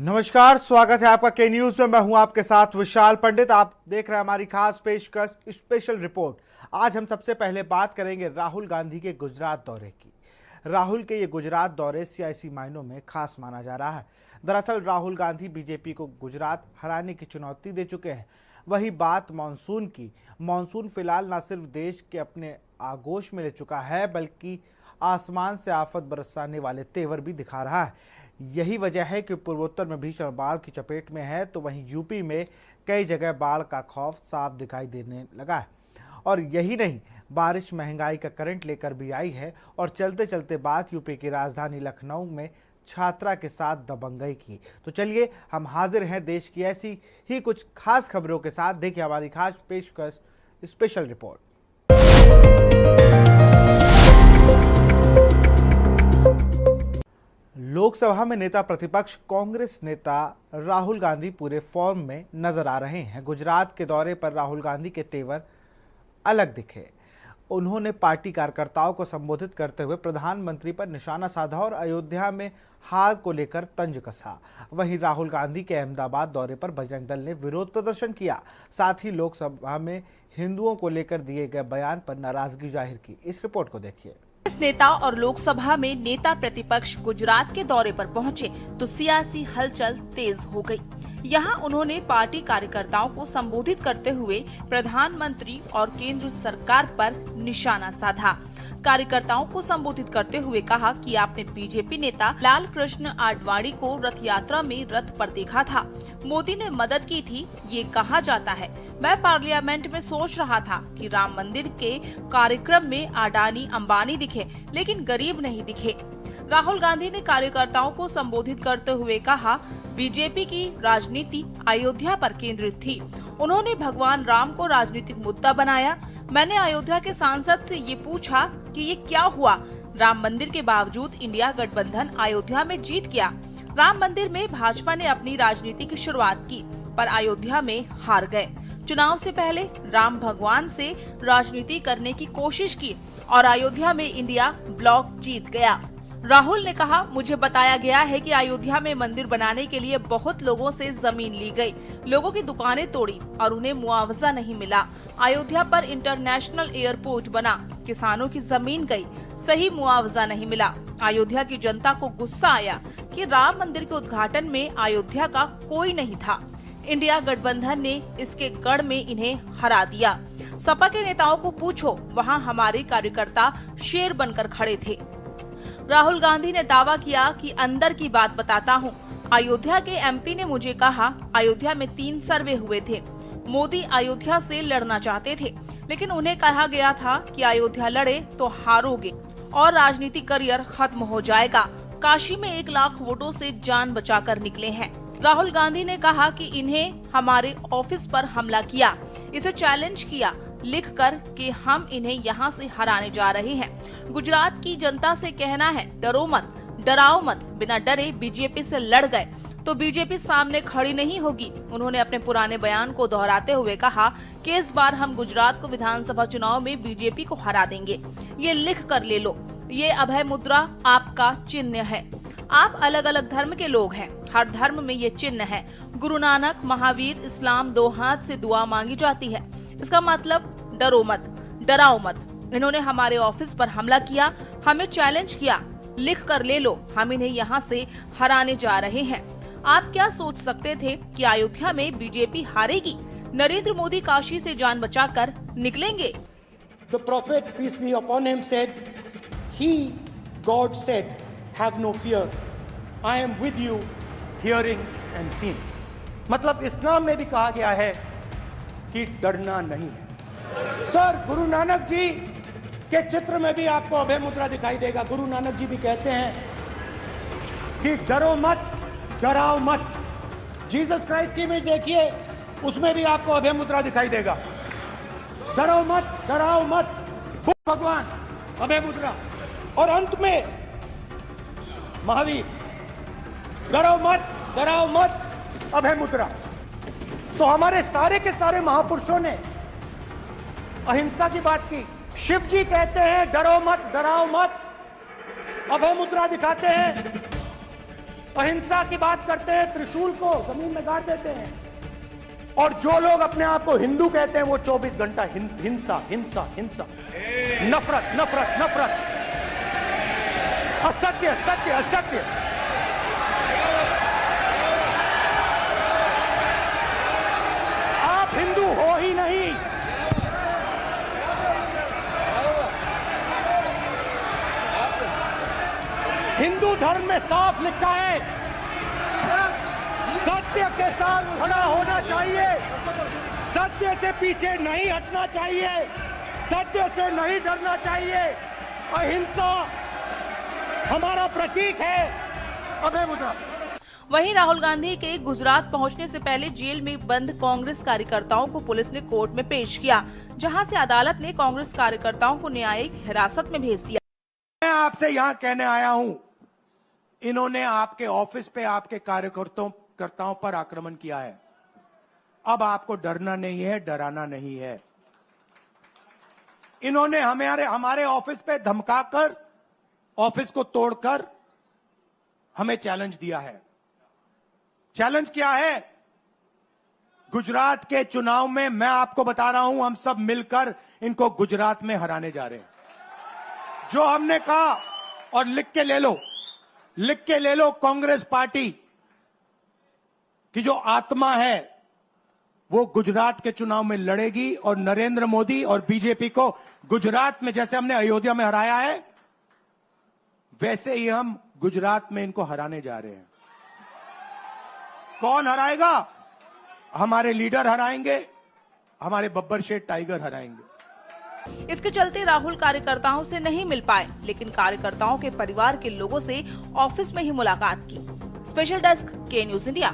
नमस्कार, स्वागत है आपका के न्यूज में। मैं हूं आपके साथ विशाल पंडित। आप देख रहे हैं हमारी खास पेशकश स्पेशल रिपोर्ट। आज हम सबसे पहले बात करेंगे राहुल गांधी के गुजरात दौरे की। राहुल के ये गुजरात दौरे सियासी मायनों में खास माना जा रहा है। दरअसल राहुल गांधी बीजेपी को गुजरात हराने की चुनौती दे चुके हैं। वही बात मानसून की। मानसून फिलहाल न सिर्फ देश के अपने आगोश में ले चुका है, बल्कि आसमान से आफत बरसाने वाले तेवर भी दिखा रहा है। यही वजह है कि पूर्वोत्तर में भीषण बाढ़ की चपेट में है, तो वहीं यूपी में कई जगह बाढ़ का खौफ साफ दिखाई देने लगा है। और यही नहीं, बारिश महंगाई का करंट लेकर भी आई है। और चलते चलते बात यूपी की राजधानी लखनऊ में छात्रा के साथ दबंगई की। तो चलिए हम हाजिर हैं देश की ऐसी ही कुछ खास खबरों के साथ। देखिए हमारी खास पेशकश स्पेशल रिपोर्ट। लोकसभा में नेता प्रतिपक्ष कांग्रेस नेता राहुल गांधी पूरे फॉर्म में नजर आ रहे हैं। गुजरात के दौरे पर राहुल गांधी के तेवर अलग दिखे। उन्होंने पार्टी कार्यकर्ताओं को संबोधित करते हुए प्रधानमंत्री पर निशाना साधा और अयोध्या में हार को लेकर तंज कसा। वहीं राहुल गांधी के अहमदाबाद दौरे पर बजरंग दल ने विरोध प्रदर्शन किया। साथ ही लोकसभा में हिंदुओं को लेकर दिए गए बयान पर नाराजगी जाहिर की। इस रिपोर्ट को देखिए। नेता और लोकसभा में नेता प्रतिपक्ष गुजरात के दौरे पर पहुंचे तो सियासी हलचल तेज हो गई। यहां उन्होंने पार्टी कार्यकर्ताओं को संबोधित करते हुए प्रधानमंत्री और केंद्र सरकार पर निशाना साधा। कार्यकर्ताओं को संबोधित करते हुए कहा कि आपने बीजेपी नेता लाल कृष्ण आडवाणी को रथ यात्रा में रथ पर देखा था। मोदी ने मदद की थी, ये कहा जाता है। मैं पार्लियामेंट में सोच रहा था कि राम मंदिर के कार्यक्रम में अडानी अंबानी दिखे, लेकिन गरीब नहीं दिखे। राहुल गांधी ने कार्यकर्ताओं को संबोधित करते हुए कहा, बीजेपी की राजनीति अयोध्या पर केंद्रित थी। उन्होंने भगवान राम को राजनीतिक मुद्दा बनाया। मैंने अयोध्या के सांसद से ये पूछा कि ये क्या हुआ। राम मंदिर के बावजूद इंडिया गठबंधन अयोध्या में जीत गया। राम मंदिर में भाजपा ने अपनी राजनीति की शुरुआत की, पर अयोध्या में हार गए। चुनाव से पहले राम भगवान से राजनीति करने की कोशिश की और अयोध्या में इंडिया ब्लॉक जीत गया। राहुल ने कहा, मुझे बताया गया है कि अयोध्या में मंदिर बनाने के लिए बहुत लोगों से जमीन ली गई, लोगों की दुकानें तोड़ी और उन्हें मुआवजा नहीं मिला। अयोध्या पर इंटरनेशनल एयरपोर्ट बना, किसानों की जमीन गई, सही मुआवजा नहीं मिला। अयोध्या की जनता को गुस्सा आया कि राम मंदिर के उद्घाटन में अयोध्या का कोई नहीं था। इंडिया गठबंधन ने इसके गढ़ में इन्हें हरा दिया। सपा के नेताओं को पूछो, वहां हमारे कार्यकर्ता शेर बनकर खड़े थे। राहुल गांधी ने दावा किया कि अंदर की बात बताता हूं। अयोध्या के एमपी ने मुझे कहा, अयोध्या में 3 सर्वे हुए थे। मोदी अयोध्या से लड़ना चाहते थे, लेकिन उन्हें कहा गया था कि अयोध्या लड़े तो हारोगे और राजनीतिक करियर खत्म हो जाएगा। काशी में 1 लाख वोटों से जान बचाकर निकले हैं। राहुल गांधी ने कहा कि इन्हें हमारे ऑफिस पर हमला किया, इसे चैलेंज किया लिखकर कि हम इन्हें यहां से हराने जा रहे हैं। गुजरात की जनता से कहना है, डरो मत, डराओ मत। बिना डरे बीजेपी से लड़ गए तो बीजेपी सामने खड़ी नहीं होगी। उन्होंने अपने पुराने बयान को दोहराते हुए कहा कि इस बार हम गुजरात को विधानसभा चुनाव में बीजेपी को हरा देंगे। ये लिख कर ले लो, ये अभय मुद्रा आपका चिन्ह है। आप अलग अलग धर्म के लोग हैं, हर धर्म में ये चिन्ह है। गुरु नानक, महावीर, इस्लाम 2 हाथ से दुआ मांगी जाती है। इसका मतलब डरो मत, डराओ मत। इन्होंने हमारे ऑफिस पर हमला किया, हमें चैलेंज किया, लिख कर ले लो, हम इन्हें यहाँ से हराने जा रहे हैं। आप क्या सोच सकते थे कि अयोध्या में बीजेपी हारेगी? नरेंद्र मोदी काशी से जान बचाकर निकलेंगे। The prophet, peace be upon him, said, He, God said, have no fear. I am with you, hearing and seeing. मतलब इस्लाम में भी कहा गया है कि डरना नहीं है। सर, गुरु नानक जी के चित्र में भी आपको अभय मुद्रा दिखाई देगा। गुरु नानक जी भी कहते हैं कि डरो मत, डराओ मत। जीसस क्राइस्ट की इमेज देखिए, उसमें भी आपको अभय मुद्रा दिखाई देगा। डरो मत, डराओ मत, भगवान, अभय मुद्रा। और अंत में महावीर, डरो मत, डराओ मत, अभय मुद्रा। तो हमारे सारे के सारे महापुरुषों ने अहिंसा की बात की। शिव जी कहते हैं डरो मत, डराओ मत, अभय मुद्रा दिखाते हैं। अहिंसा की बात करते हैं, त्रिशूल को जमीन में गाड़ देते हैं। और जो लोग अपने आप को हिंदू कहते हैं वो 24 घंटा हिंसा हिंसा हिंसा, नफरत नफरत नफरत, असत्य सत्य असत्य। आप हिंदू हो ही नहीं। हिंदू धर्म में साफ लिखा है, सत्य के साथ खड़ा होना चाहिए, सत्य से पीछे नहीं हटना चाहिए, सत्य से नहीं डरना चाहिए। अहिंसा हमारा प्रतीक है। अभय मुद्रा। वहीं राहुल गांधी के गुजरात पहुंचने से पहले जेल में बंद कांग्रेस कार्यकर्ताओं को पुलिस ने कोर्ट में पेश किया, जहां से अदालत ने कांग्रेस कार्यकर्ताओं को न्यायिक हिरासत में भेज दिया। मैं आपसे यहां कहने आया हूं, इन्होंने आपके ऑफिस पे आपके कार्यकर्ताओं पर आक्रमण किया है। अब आपको डरना नहीं है, डराना नहीं है। इन्होंने हमारे ऑफिस पे धमकाकर, ऑफिस को तोड़कर हमें चैलेंज दिया है। चैलेंज क्या है? गुजरात के चुनाव में मैं आपको बता रहा हूं, हम सब मिलकर इनको गुजरात में हराने जा रहे हैं। जो हमने कहा, और लिख के ले लो, कांग्रेस पार्टी की जो आत्मा है वो गुजरात के चुनाव में लड़ेगी और नरेंद्र मोदी और बीजेपी को गुजरात में जैसे हमने अयोध्या में हराया है, वैसे ही हम गुजरात में इनको हराने जा रहे हैं। कौन हराएगा? हमारे लीडर हराएंगे, हमारे बब्बर शेठ टाइगर हराएंगे। इसके चलते राहुल कार्यकर्ताओं से नहीं मिल पाए, लेकिन कार्यकर्ताओं के परिवार के लोगों से ऑफिस में ही मुलाकात की। स्पेशल डेस्क, के न्यूज इंडिया।